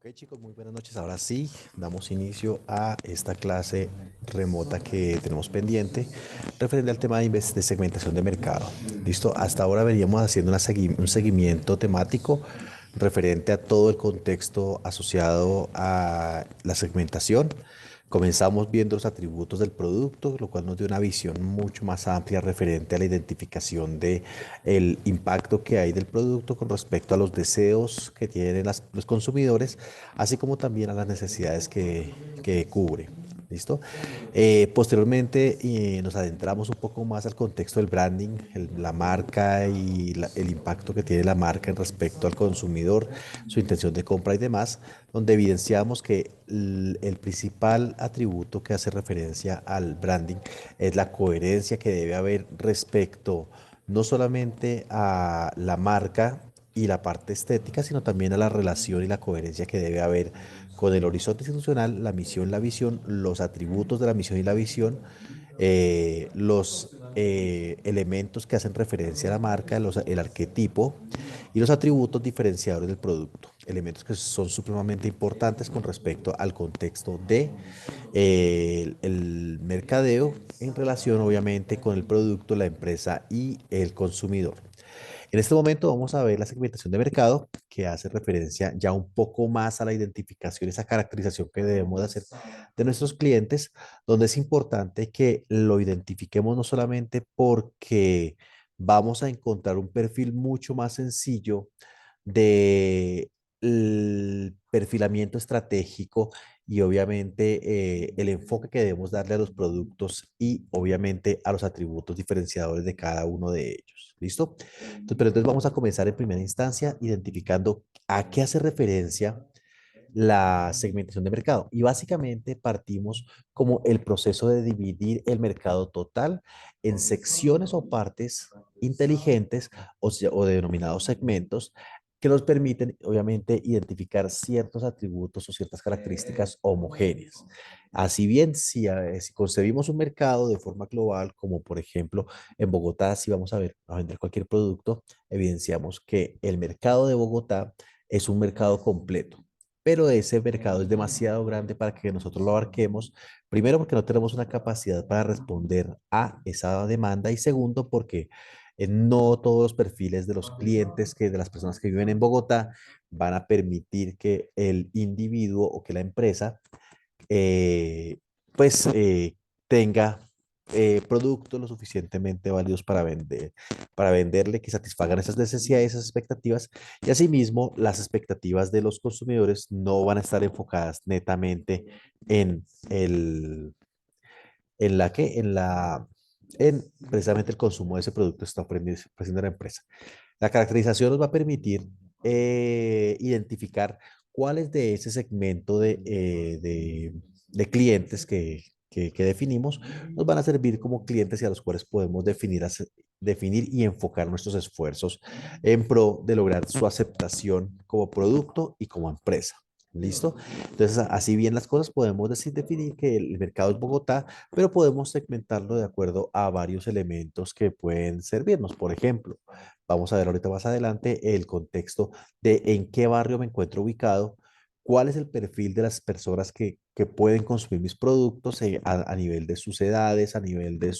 Ok, chicos, muy buenas noches. Ahora sí, damos inicio a esta clase remota que tenemos pendiente referente al tema de segmentación de mercado. Listo, hasta ahora veníamos haciendo un seguimiento temático referente a todo el contexto asociado a la segmentación. Comenzamos viendo los atributos del producto, lo cual nos dio una visión mucho más amplia referente a la identificación de el impacto que hay del producto con respecto a los deseos que tienen los consumidores, así como también a las necesidades que cubre. ¿Listo? Posteriormente nos adentramos un poco más al contexto del branding, la marca y el impacto que tiene la marca en respecto al consumidor, su intención de compra y demás, donde evidenciamos que el principal atributo que hace referencia al branding es la coherencia que debe haber respecto no solamente a la marca y la parte estética, sino también a la relación y la coherencia que debe haber con el horizonte institucional, la misión, la visión, los atributos de la misión y la visión, los elementos que hacen referencia a la marca, el arquetipo y los atributos diferenciadores del producto, elementos que son supremamente importantes con respecto al contexto de el mercadeo en relación obviamente con el producto, la empresa y el consumidor. En este momento vamos a ver la segmentación de mercado que hace referencia ya un poco más a la identificación, esa caracterización que debemos de hacer de nuestros clientes, donde es importante que lo identifiquemos no solamente porque vamos a encontrar un perfil mucho más sencillo de el perfilamiento estratégico y obviamente el enfoque que debemos darle a los productos y obviamente a los atributos diferenciadores de cada uno de ellos. ¿Listo? Entonces vamos a comenzar en primera instancia identificando a qué hace referencia la segmentación de mercado. Y básicamente partimos como el proceso de dividir el mercado total en secciones o partes inteligentes o denominados segmentos que nos permiten, obviamente, identificar ciertos atributos o ciertas características homogéneas. Así bien, si concebimos un mercado de forma global, como por ejemplo en Bogotá, si vamos a vender cualquier producto, evidenciamos que el mercado de Bogotá es un mercado completo, pero ese mercado es demasiado grande para que nosotros lo abarquemos. Primero, porque no tenemos una capacidad para responder a esa demanda y segundo, porque no todos los perfiles de los clientes, de las personas que viven en Bogotá, van a permitir que el individuo o que la empresa eh, pues tenga productos lo suficientemente válidos para venderle, que satisfagan esas necesidades, esas expectativas, y asimismo las expectativas de los consumidores no van a estar enfocadas netamente en el, en la que, en precisamente el consumo de ese producto que está ofreciendo la empresa. La caracterización nos va a permitir identificar cuáles de ese segmento de clientes que definimos nos van a servir como clientes y a los cuales podemos definir y enfocar nuestros esfuerzos en pro de lograr su aceptación como producto y como empresa. ¿Listo? Entonces, así bien las cosas, podemos definir que el mercado es Bogotá, pero podemos segmentarlo de acuerdo a varios elementos que pueden servirnos. Por ejemplo, vamos a ver ahorita más adelante el contexto de en qué barrio me encuentro ubicado, cuál es el perfil de las personas que pueden consumir mis productos a nivel de sus edades, a nivel de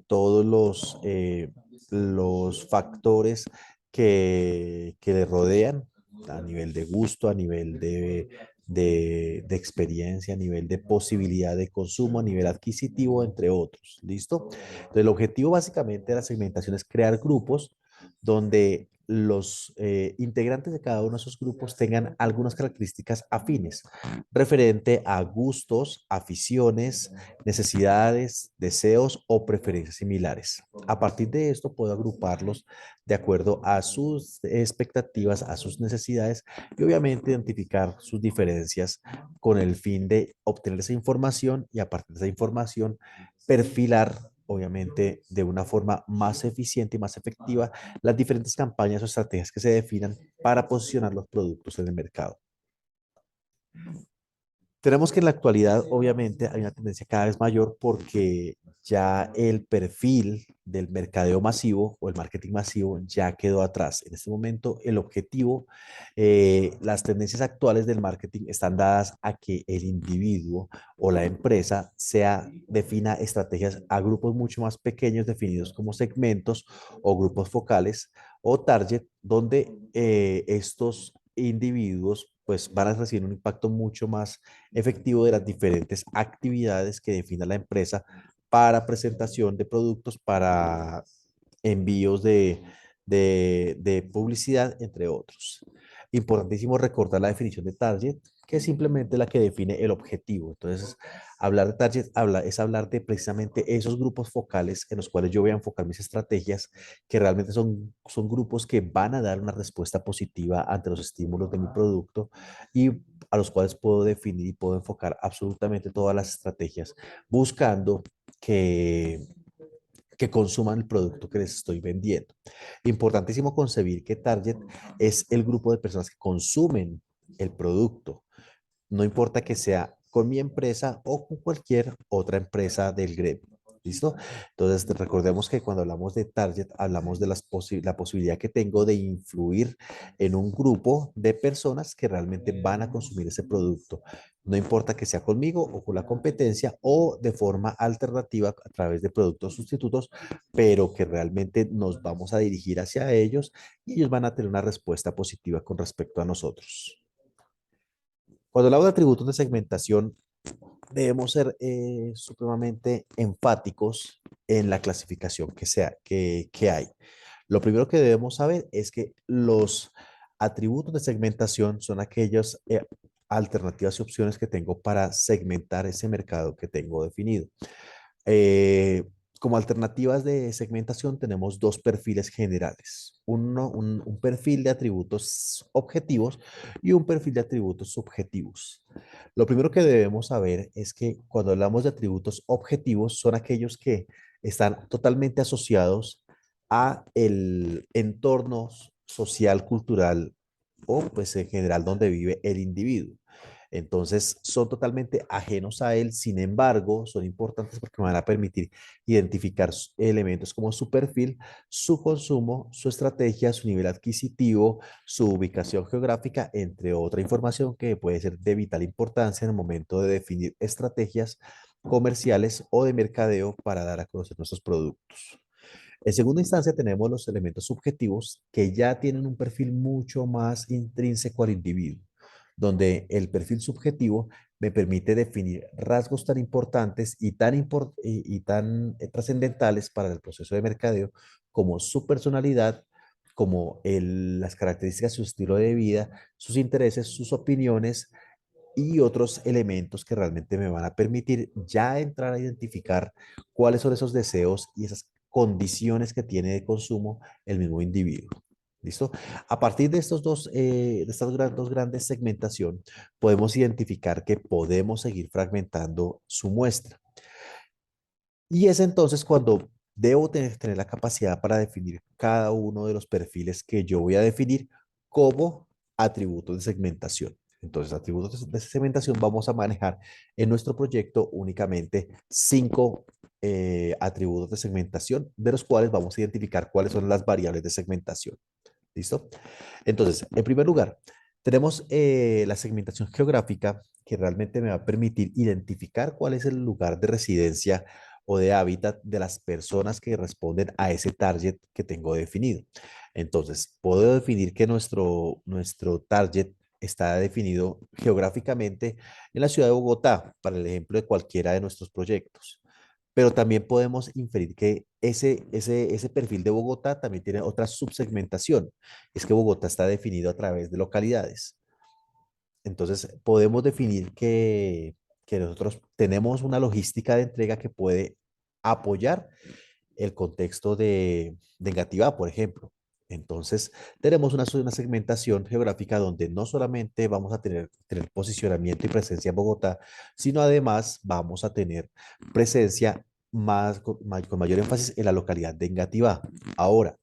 todos los factores que le rodean, a nivel de gusto, a nivel de experiencia, a nivel de posibilidad de consumo, a nivel adquisitivo, entre otros. ¿Listo? Entonces, el objetivo básicamente de la segmentación es crear grupos donde los integrantes de cada uno de esos grupos tengan algunas características afines referente a gustos, aficiones, necesidades, deseos o preferencias similares. A partir de esto puedo agruparlos de acuerdo a sus expectativas, a sus necesidades y obviamente identificar sus diferencias con el fin de obtener esa información y a partir de esa información perfilar obviamente de una forma más eficiente y más efectiva las diferentes campañas o estrategias que se definan para posicionar los productos en el mercado. Tenemos que en la actualidad, obviamente, hay una tendencia cada vez mayor porque ya el perfil del mercadeo masivo o el marketing masivo ya quedó atrás. En este momento, el objetivo, las tendencias actuales del marketing están dadas a que el individuo o la empresa defina estrategias a grupos mucho más pequeños definidos como segmentos o grupos focales o target, donde estos individuos pues van a recibir un impacto mucho más efectivo de las diferentes actividades que defina la empresa para presentación de productos, para envíos de publicidad, entre otros. Importantísimo recordar la definición de target, que es simplemente la que define el objetivo. Entonces, hablar de target es hablar de precisamente esos grupos focales en los cuales yo voy a enfocar mis estrategias, que realmente son grupos que van a dar una respuesta positiva ante los estímulos de mi producto y a los cuales puedo definir y puedo enfocar absolutamente todas las estrategias buscando que que consuman el producto que les estoy vendiendo. Importantísimo concebir que target es el grupo de personas que consumen el producto. No importa que sea con mi empresa o con cualquier otra empresa del gremio. ¿Listo? Entonces, recordemos que cuando hablamos de target, hablamos de la posibilidad que tengo de influir en un grupo de personas que realmente van a consumir ese producto. No importa que sea conmigo o con la competencia o de forma alternativa a través de productos sustitutos, pero que realmente nos vamos a dirigir hacia ellos y ellos van a tener una respuesta positiva con respecto a nosotros. Cuando hablamos de atributos de segmentación, debemos ser supremamente enfáticos en la clasificación que hay. Lo primero que debemos saber es que los atributos de segmentación son aquellas alternativas y opciones que tengo para segmentar ese mercado que tengo definido. Eh, Como alternativas de segmentación tenemos dos perfiles generales. Un perfil de atributos objetivos y un perfil de atributos subjetivos. Lo primero que debemos saber es que cuando hablamos de atributos objetivos son aquellos que están totalmente asociados a el entorno social, cultural o pues en general donde vive el individuo. Entonces son totalmente ajenos a él, sin embargo, son importantes porque me van a permitir identificar elementos como su perfil, su consumo, su estrategia, su nivel adquisitivo, su ubicación geográfica, entre otra información que puede ser de vital importancia en el momento de definir estrategias comerciales o de mercadeo para dar a conocer nuestros productos. En segunda instancia, tenemos los elementos subjetivos que ya tienen un perfil mucho más intrínseco al individuo, donde el perfil subjetivo me permite definir rasgos tan importantes y tan trascendentales para el proceso de mercadeo como su personalidad, como las características de su estilo de vida, sus intereses, sus opiniones y otros elementos que realmente me van a permitir ya entrar a identificar cuáles son esos deseos y esas condiciones que tiene de consumo el mismo individuo. ¿Listo? A partir de de estas dos grandes segmentación, podemos identificar que podemos seguir fragmentando su muestra. Y es entonces cuando debo tener la capacidad para definir cada uno de los perfiles que yo voy a definir como atributos de segmentación. Entonces, atributos de segmentación vamos a manejar en nuestro proyecto únicamente 5 atributos de segmentación, de los cuales vamos a identificar cuáles son las variables de segmentación. ¿Listo? Entonces, en primer lugar, tenemos la segmentación geográfica que realmente me va a permitir identificar cuál es el lugar de residencia o de hábitat de las personas que responden a ese target que tengo definido. Entonces, puedo definir que nuestro target está definido geográficamente en la ciudad de Bogotá, para el ejemplo de cualquiera de nuestros proyectos. Pero también podemos inferir que ese perfil de Bogotá también tiene otra subsegmentación. Es que Bogotá está definido a través de localidades. Entonces, podemos definir que nosotros tenemos una logística de entrega que puede apoyar el contexto de Engativá, por ejemplo. Entonces, tenemos una segmentación geográfica donde no solamente vamos a tener posicionamiento y presencia en Bogotá, sino además vamos a tener presencia con mayor énfasis en la localidad de Engativá. Ahora,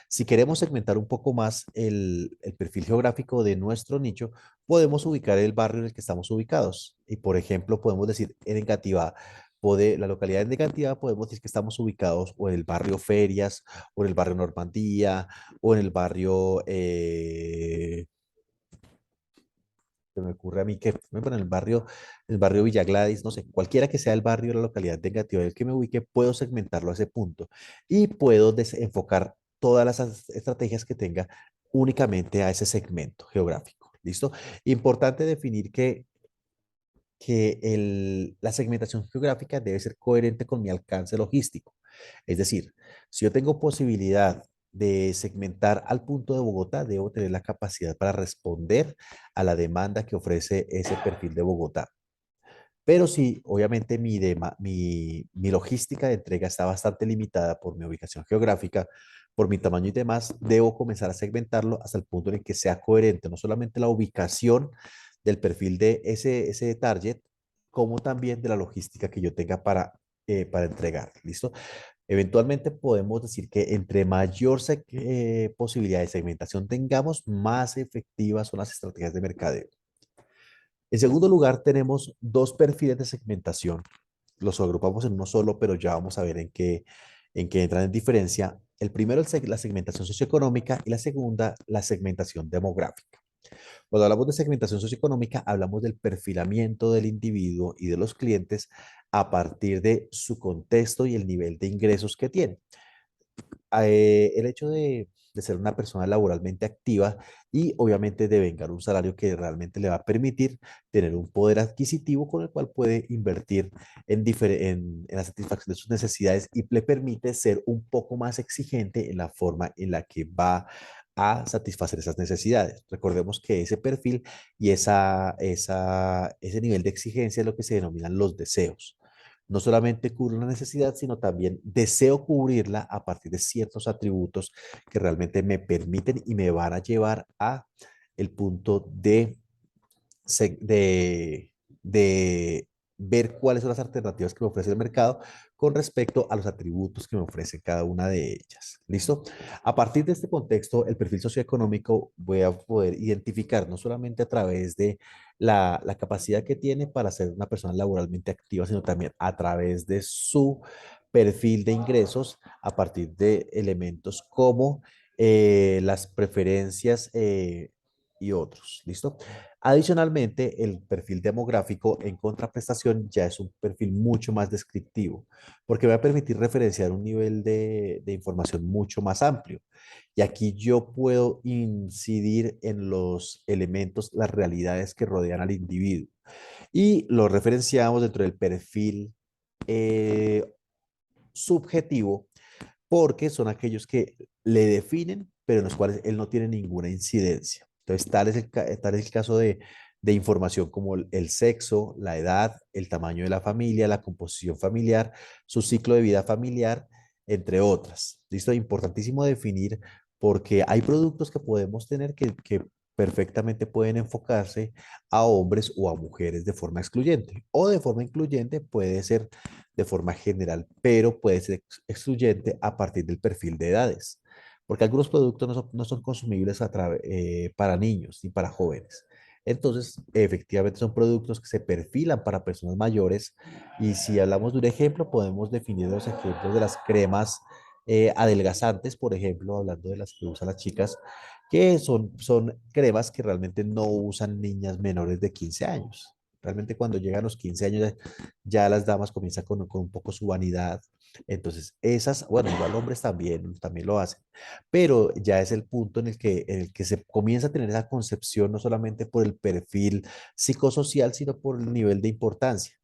Si queremos segmentar un poco más el perfil geográfico de nuestro nicho, podemos ubicar el barrio en el que estamos ubicados. Y por ejemplo, podemos decir en Engativá, la localidad de Engativá, podemos decir que estamos ubicados o en el barrio Ferias, o en el barrio Normandía, o en el barrio, se me ocurre a mí que, bueno, el barrio Villa Gladys, no sé, cualquiera que sea el barrio de la localidad de Engativá en el que me ubique, puedo segmentarlo a ese punto y puedo enfocar todas las estrategias que tenga únicamente a ese segmento geográfico. ¿Listo? Importante definir que la segmentación geográfica debe ser coherente con mi alcance logístico. Es decir, si yo tengo posibilidad de segmentar al punto de Bogotá, debo tener la capacidad para responder a la demanda que ofrece ese perfil de Bogotá. Pero si obviamente mi logística de entrega está bastante limitada por mi ubicación geográfica, por mi tamaño y demás, debo comenzar a segmentarlo hasta el punto en el que sea coherente, no solamente la ubicación del perfil de ese target, como también de la logística que yo tenga para entregar. ¿Listo? Eventualmente podemos decir que entre mayor posibilidad de segmentación tengamos, más efectivas son las estrategias de mercadeo. En segundo lugar, tenemos dos perfiles de segmentación. Los agrupamos en uno solo, pero ya vamos a ver en qué entran en diferencia. El primero es la segmentación socioeconómica y la segunda, la segmentación demográfica. Cuando hablamos de segmentación socioeconómica, hablamos del perfilamiento del individuo y de los clientes a partir de su contexto y el nivel de ingresos que tiene. El hecho de ser una persona laboralmente activa y obviamente de vengar un salario que realmente le va a permitir tener un poder adquisitivo con el cual puede invertir en la satisfacción de sus necesidades y le permite ser un poco más exigente en la forma en la que va a satisfacer esas necesidades. Recordemos que ese perfil y ese nivel de exigencia es lo que se denominan los deseos. No solamente cubro una necesidad, sino también deseo cubrirla a partir de ciertos atributos que realmente me permiten y me van a llevar a el punto de ver cuáles son las alternativas que me ofrece el mercado con respecto a los atributos que me ofrece cada una de ellas. ¿Listo? A partir de este contexto, el perfil socioeconómico voy a poder identificar no solamente a través de la capacidad que tiene para ser una persona laboralmente activa, sino también a través de su perfil de ingresos a partir de elementos como las preferencias y otros. ¿Listo? Adicionalmente, el perfil demográfico en contraprestación ya es un perfil mucho más descriptivo, porque va a permitir referenciar un nivel de información mucho más amplio. Y aquí yo puedo incidir en los elementos, las realidades que rodean al individuo. Y lo referenciamos dentro del perfil eh, subjetivo porque son aquellos que le definen, pero en los cuales él no tiene ninguna incidencia. Entonces, tal es el caso de información como el sexo, la edad, el tamaño de la familia, la composición familiar, su ciclo de vida familiar, entre otras. ¿Listo? Importantísimo definir porque hay productos que podemos tener que perfectamente pueden enfocarse a hombres o a mujeres de forma excluyente o de forma incluyente puede ser de forma general, pero puede ser excluyente a partir del perfil de edades, porque algunos productos no son consumibles para niños ni para jóvenes. Entonces, efectivamente son productos que se perfilan para personas mayores y si hablamos de un ejemplo, podemos definir los ejemplos de las cremas adelgazantes, por ejemplo, hablando de las que usan las chicas, que son cremas que realmente no usan niñas menores de 15 años. Realmente cuando llegan los 15 años ya las damas comienzan con un poco su vanidad. Entonces, esas, bueno, igual hombres también lo hacen, pero ya es el punto en el que se comienza a tener esa concepción no solamente por el perfil psicosocial, sino por el nivel de importancia.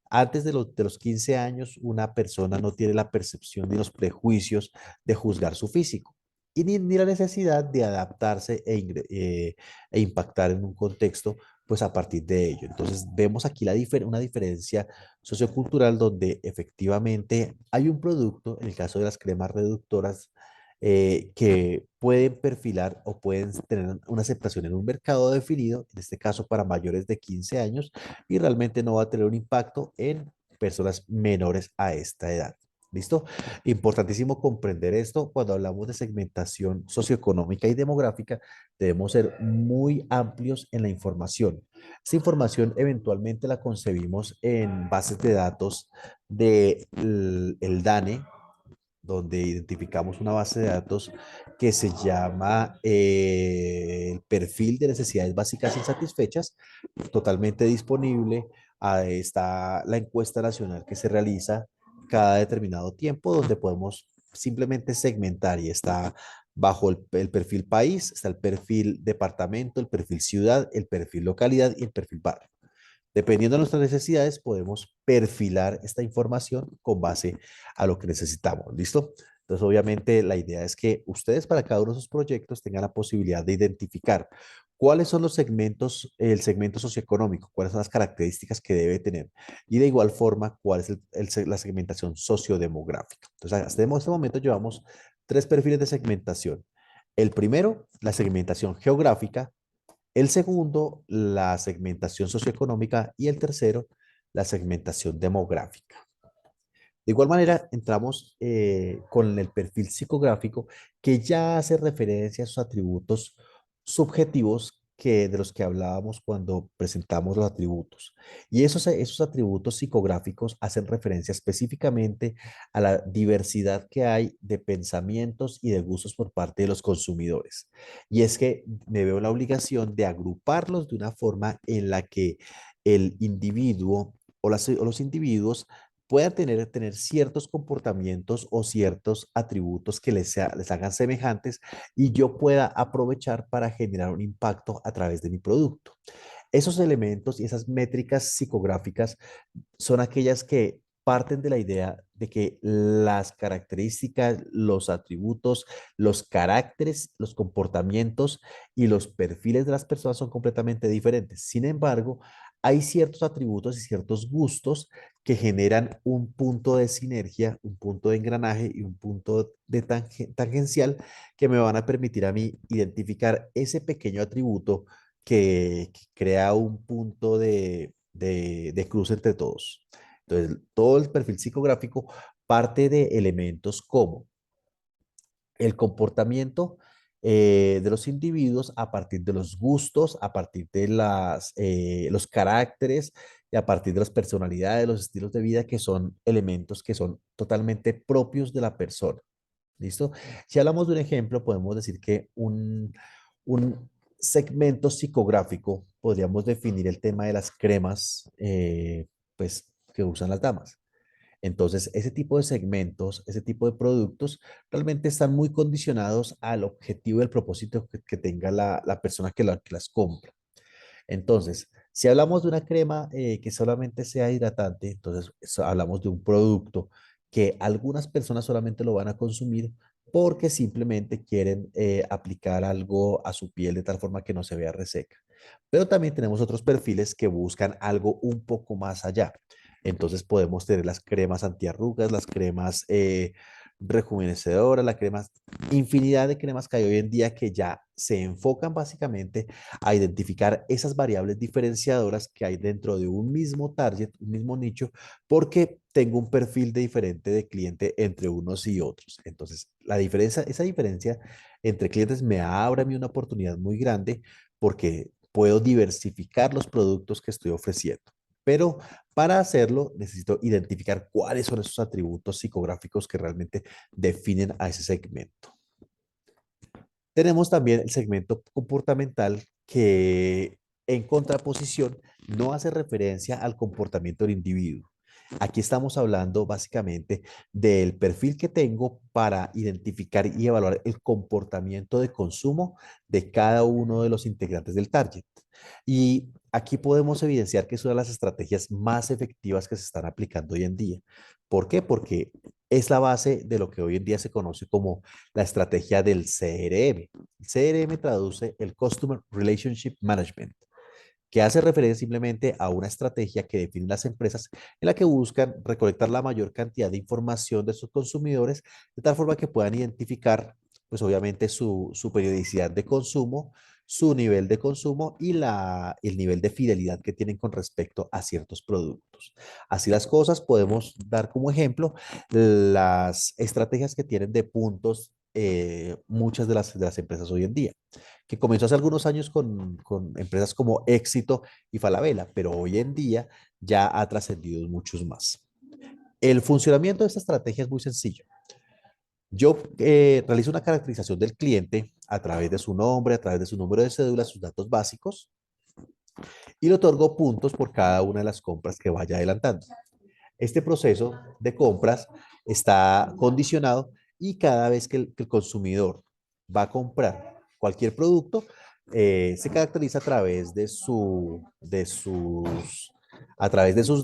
Antes de los 15 años, una persona no tiene la percepción ni los prejuicios de juzgar su físico y ni la necesidad de adaptarse e impactar en un contexto pues a partir de ello. Entonces vemos aquí una diferencia sociocultural donde efectivamente hay un producto, en el caso de las cremas reductoras, que pueden perfilar o pueden tener una aceptación en un mercado definido, en este caso para mayores de 15 años, y realmente no va a tener un impacto en personas menores a esta edad. ¿Listo? Importantísimo comprender esto. Cuando hablamos de segmentación socioeconómica y demográfica, debemos ser muy amplios en la información. Esta información eventualmente la concebimos en bases de datos del el DANE, donde identificamos una base de datos que se llama el perfil de necesidades básicas insatisfechas, totalmente disponible. Ahí está la encuesta nacional que se realiza cada determinado tiempo, donde podemos simplemente segmentar y está bajo el perfil país, está el perfil departamento, el perfil ciudad, el perfil localidad y el perfil barrio. Dependiendo de nuestras necesidades, podemos perfilar esta información con base a lo que necesitamos. ¿Listo? Entonces, obviamente, la idea es que ustedes para cada uno de sus proyectos tengan la posibilidad de identificar cuáles son los segmentos, el segmento socioeconómico, cuáles son las características que debe tener y de igual forma cuál es la segmentación sociodemográfica. Entonces, hasta este momento llevamos tres perfiles de segmentación. El primero, la segmentación geográfica. El segundo, la segmentación socioeconómica y el tercero, la segmentación demográfica. De igual manera, entramos con el perfil psicográfico que ya hace referencia a esos atributos subjetivos de los que hablábamos cuando presentamos los atributos. Y esos atributos psicográficos hacen referencia específicamente a la diversidad que hay de pensamientos y de gustos por parte de los consumidores. Y es que me veo la obligación de agruparlos de una forma en la que el individuo o los individuos puedan tener ciertos comportamientos o ciertos atributos que les hagan semejantes y yo pueda aprovechar para generar un impacto a través de mi producto. Esos elementos y esas métricas psicográficas son aquellas que parten de la idea de que las características, los atributos, los caracteres, los comportamientos y los perfiles de las personas son completamente diferentes. Sin embargo, hay ciertos atributos y ciertos gustos que generan un punto de sinergia, un punto de engranaje y un punto de tangencial que me van a permitir a mí identificar ese pequeño atributo que crea un punto de cruce entre todos. Entonces, todo el perfil psicográfico parte de elementos como el comportamiento de los individuos a partir de los gustos, a partir de los caracteres y a partir de las personalidades, los estilos de vida, que son elementos que son totalmente propios de la persona. ¿Listo? Si hablamos de un ejemplo, podemos decir que un segmento psicográfico, podríamos definir el tema de las cremas, pues, que usan las damas. Entonces, ese tipo de segmentos, ese tipo de productos, realmente están muy condicionados al objetivo y al propósito que tenga la persona que las compra. Entonces, si hablamos de una crema que solamente sea hidratante, entonces hablamos de un producto que algunas personas solamente lo van a consumir porque simplemente quieren aplicar algo a su piel de tal forma que no se vea reseca. Pero también tenemos otros perfiles que buscan algo un poco más allá. Entonces podemos tener las cremas antiarrugas, las cremas rejuvenecedoras, las cremas, infinidad de cremas que hay hoy en día que ya se enfocan básicamente a identificar esas variables diferenciadoras que hay dentro de un mismo target, un mismo nicho, porque tengo un perfil de diferente de cliente entre unos y otros. Entonces, esa diferencia entre clientes me abre a mí una oportunidad muy grande porque puedo diversificar los productos que estoy ofreciendo. Pero para hacerlo necesito identificar cuáles son esos atributos psicográficos que realmente definen a ese segmento. Tenemos también el segmento comportamental que en contraposición no hace referencia al comportamiento del individuo. Aquí estamos hablando básicamente del perfil que tengo para identificar y evaluar el comportamiento de consumo de cada uno de los integrantes del target. Y aquí podemos evidenciar que es una de las estrategias más efectivas que se están aplicando hoy en día. ¿Por qué? Porque es la base de lo que hoy en día se conoce como la estrategia del CRM. El CRM traduce el Customer Relationship Management, que hace referencia simplemente a una estrategia que definen las empresas en la que buscan recolectar la mayor cantidad de información de sus consumidores de tal forma que puedan identificar, pues obviamente, su periodicidad de consumo, su nivel de consumo y el nivel de fidelidad que tienen con respecto a ciertos productos. Así las cosas, podemos dar como ejemplo las estrategias que tienen de puntos muchas de las empresas hoy en día, que comenzó hace algunos años con empresas como Éxito y Falabella, pero hoy en día ya ha trascendido muchos más. El funcionamiento de esta estrategia es muy sencillo. Yo realizo una caracterización del cliente a través de su nombre, a través de su número de cédula, sus datos básicos, y le otorgo puntos por cada una de las compras que vaya adelantando. Este proceso de compras está condicionado y cada vez que el consumidor va a comprar cualquier producto, se caracteriza a través de sus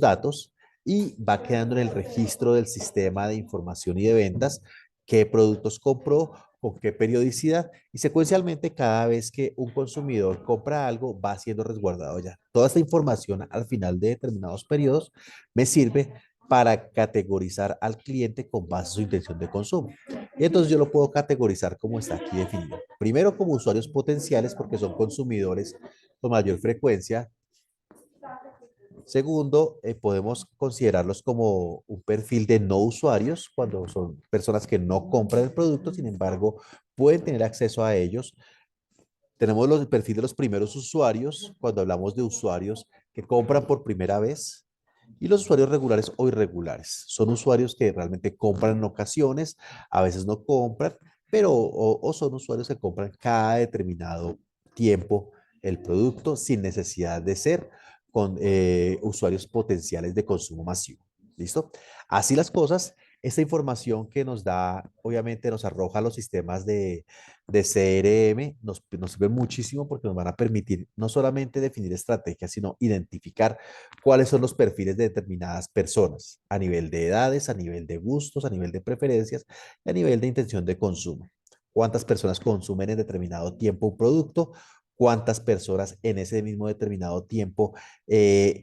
datos y va quedando en el registro del sistema de información y de ventas qué productos compró, con qué periodicidad y secuencialmente cada vez que un consumidor compra algo va siendo resguardado ya. Toda esta información al final de determinados periodos me sirve para categorizar al cliente con base a su intención de consumo. Y entonces yo lo puedo categorizar como está aquí definido. Primero como usuarios potenciales porque son consumidores con mayor frecuencia. Segundo, podemos considerarlos como un perfil de no usuarios cuando son personas que no compran el producto, sin embargo, pueden tener acceso a ellos. Tenemos el perfil de los primeros usuarios cuando hablamos de usuarios que compran por primera vez. Y los usuarios regulares o irregulares son usuarios que realmente compran en ocasiones, a veces no compran, pero o son usuarios que compran cada determinado tiempo el producto sin necesidad de ser con usuarios potenciales de consumo masivo. ¿Listo? Así las cosas, esta información que nos da, obviamente nos arroja los sistemas de CRM, nos sirve muchísimo porque nos van a permitir no solamente definir estrategias, sino identificar cuáles son los perfiles de determinadas personas a nivel de edades, a nivel de gustos, a nivel de preferencias y a nivel de intención de consumo. Cuántas personas consumen en determinado tiempo un producto, cuántas personas en ese mismo determinado tiempo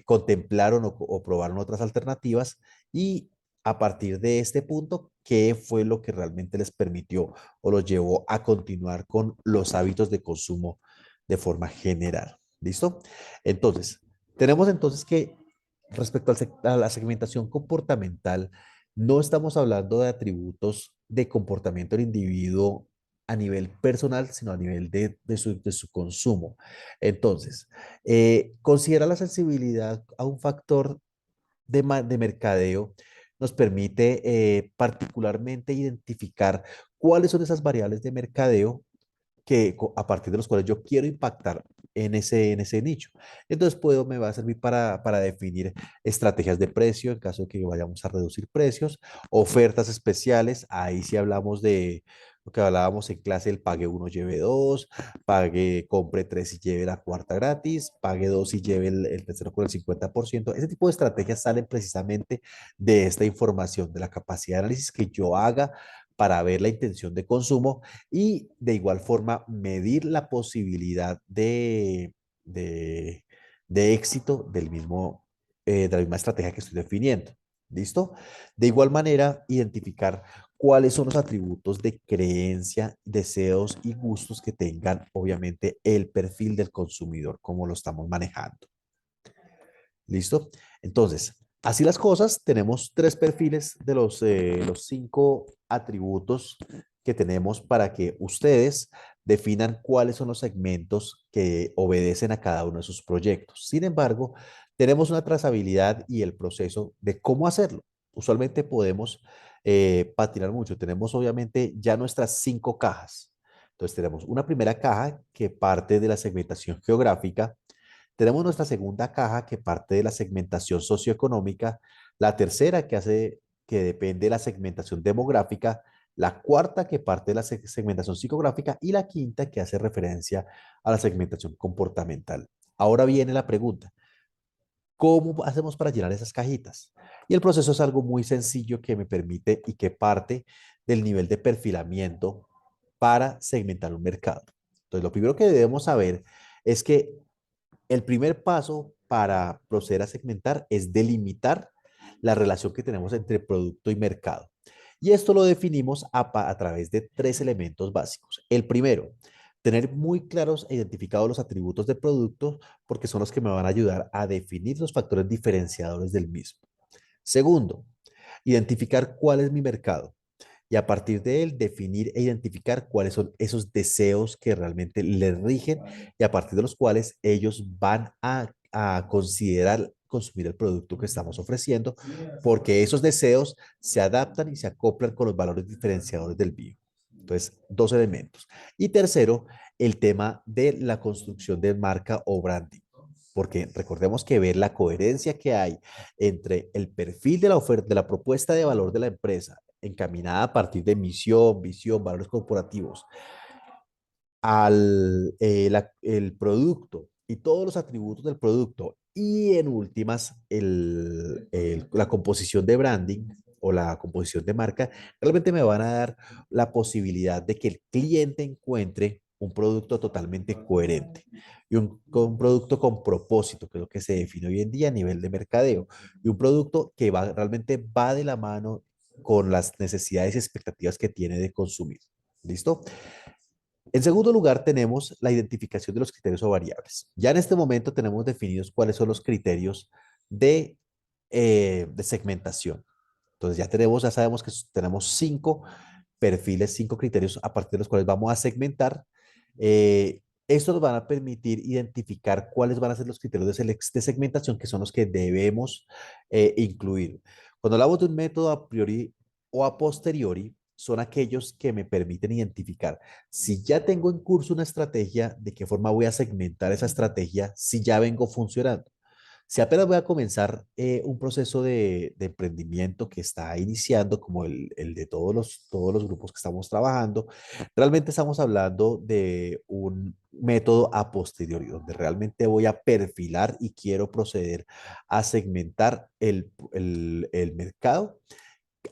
contemplaron o probaron otras alternativas y a partir de este punto, qué fue lo que realmente les permitió o los llevó a continuar con los hábitos de consumo de forma general. ¿Listo? Entonces, tenemos entonces que respecto a la segmentación comportamental, no estamos hablando de atributos de comportamiento del individuo a nivel personal, sino a nivel de su consumo. Entonces, considera la sensibilidad a un factor de mercadeo nos permite particularmente identificar cuáles son esas variables de mercadeo a partir de los cuales yo quiero impactar en ese nicho. Entonces me va a servir para definir estrategias de precio en caso de que vayamos a reducir precios, ofertas especiales, ahí sí hablamos de lo que hablábamos en clase, el pague uno, lleve dos, pague, compre tres y lleve la cuarta gratis, pague dos y lleve el tercero con el 50%. Ese tipo de estrategias salen precisamente de esta información, de la capacidad de análisis que yo haga para ver la intención de consumo y de igual forma medir la posibilidad de, de éxito de la misma estrategia que estoy definiendo. ¿Listo? De igual manera, identificar cuáles son los atributos de creencia, deseos y gustos que tengan, obviamente, el perfil del consumidor, como lo estamos manejando. ¿Listo? Entonces, así las cosas, tenemos tres perfiles de los 5 atributos que tenemos para que ustedes definan cuáles son los segmentos que obedecen a cada uno de sus proyectos. Sin embargo, tenemos una trazabilidad y el proceso de cómo hacerlo. Usualmente podemos patinar mucho. Tenemos obviamente ya nuestras 5 cajas. Entonces tenemos una primera caja que parte de la segmentación geográfica. Tenemos nuestra segunda caja que parte de la segmentación socioeconómica, la tercera que depende de la segmentación demográfica, la cuarta que parte de la segmentación psicográfica y la quinta que hace referencia a la segmentación comportamental. Ahora viene la pregunta, ¿cómo hacemos para llenar esas cajitas? Y el proceso es algo muy sencillo que me permite y que parte del nivel de perfilamiento para segmentar un mercado. Entonces, lo primero que debemos saber es que el primer paso para proceder a segmentar es delimitar la relación que tenemos entre producto y mercado. Y esto lo definimos a través de 3 elementos básicos. El primero, Tener muy claros e identificados los atributos del producto porque son los que me van a ayudar a definir los factores diferenciadores del mismo. Segundo, identificar cuál es mi mercado y a partir de él definir e identificar cuáles son esos deseos que realmente les rigen y a partir de los cuales ellos van a considerar consumir el producto que estamos ofreciendo, porque esos deseos se adaptan y se acoplan con los valores diferenciadores del bio. Entonces, dos elementos. Y tercero, el tema de la construcción de marca o branding. Porque recordemos que ver la coherencia que hay entre el perfil de la oferta, de la propuesta de valor de la empresa, encaminada a partir de misión, visión, valores corporativos, el producto y todos los atributos del producto y en últimas la composición de branding o la composición de marca, realmente me van a dar la posibilidad de que el cliente encuentre un producto totalmente coherente y un producto con propósito, que es lo que se define hoy en día a nivel de mercadeo, y un producto que realmente va de la mano con las necesidades y expectativas que tiene de consumir. ¿Listo? En segundo lugar, tenemos la identificación de los criterios o variables. Ya en este momento tenemos definidos cuáles son los criterios de, de segmentación. Entonces ya sabemos que tenemos 5 perfiles, 5 criterios a partir de los cuales vamos a segmentar. Estos nos van a permitir identificar cuáles van a ser los criterios de segmentación que son los que debemos incluir. Cuando hablamos de un método a priori o a posteriori, son aquellos que me permiten identificar si ya tengo en curso una estrategia, de qué forma voy a segmentar esa estrategia si ya vengo funcionando. Si apenas voy a comenzar un proceso de emprendimiento que está iniciando, como el de todos los grupos que estamos trabajando, realmente estamos hablando de un método a posteriori, donde realmente voy a perfilar y quiero proceder a segmentar el mercado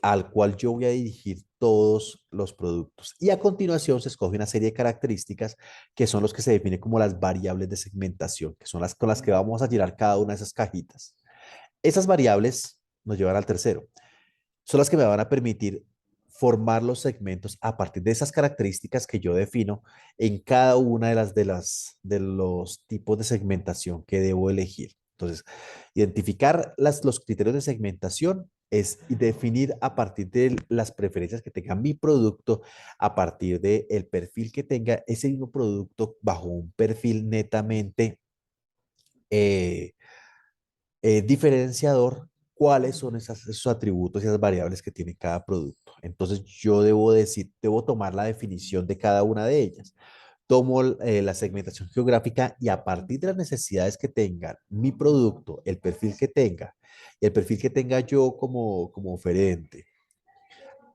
al cual yo voy a dirigir todos los productos. Y a continuación se escoge una serie de características que son los que se definen como las variables de segmentación, que son las con las que vamos a llenar cada una de esas cajitas. Esas variables nos llevan al tercero. Son las que me van a permitir formar los segmentos a partir de esas características que yo defino en cada una de los tipos de segmentación que debo elegir. Entonces, identificar los criterios de segmentación es definir a partir de las preferencias que tenga mi producto, a partir del perfil que tenga ese mismo producto bajo un perfil netamente eh, diferenciador, cuáles son esos atributos y esas variables que tiene cada producto. Entonces yo debo decir, debo tomar la definición de cada una de ellas. Tomo la segmentación geográfica y a partir de las necesidades que tenga mi producto, el perfil que tenga, y el perfil que tenga yo como oferente,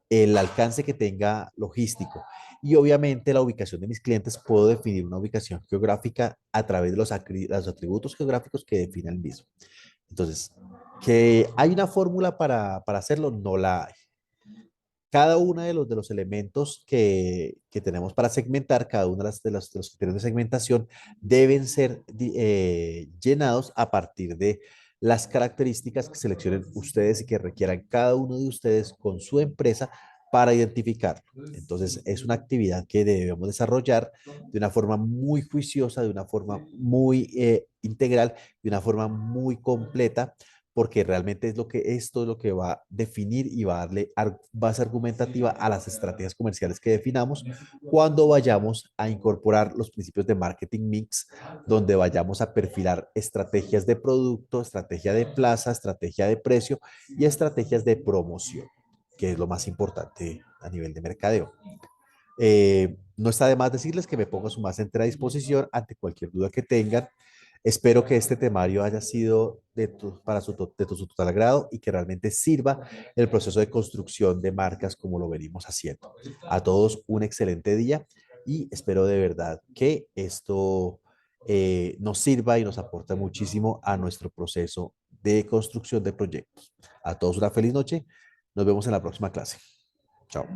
el alcance que tenga logístico y obviamente la ubicación de mis clientes, puedo definir una ubicación geográfica a través de los atributos geográficos que define el mismo. Entonces, que hay una fórmula para hacerlo, no la hay. Cada uno de los elementos que tenemos para segmentar, cada uno de los criterios de segmentación deben ser llenados a partir de las características que seleccionen ustedes y que requieran cada uno de ustedes con su empresa para identificarlo. Entonces, es una actividad que debemos desarrollar de una forma muy juiciosa, de una forma muy integral, de una forma muy completa, porque realmente esto es lo que va a definir y va a darle base argumentativa a las estrategias comerciales que definamos cuando vayamos a incorporar los principios de marketing mix, donde vayamos a perfilar estrategias de producto, estrategia de plaza, estrategia de precio y estrategias de promoción, que es lo más importante a nivel de mercadeo. No está de más decirles que me pongo su más entera disposición ante cualquier duda que tengan. Espero que este temario haya sido su total agrado y que realmente sirva el proceso de construcción de marcas como lo venimos haciendo. A todos un excelente día y espero de verdad que esto nos sirva y nos aporte muchísimo a nuestro proceso de construcción de proyectos. A todos una feliz noche. Nos vemos en la próxima clase. Chao.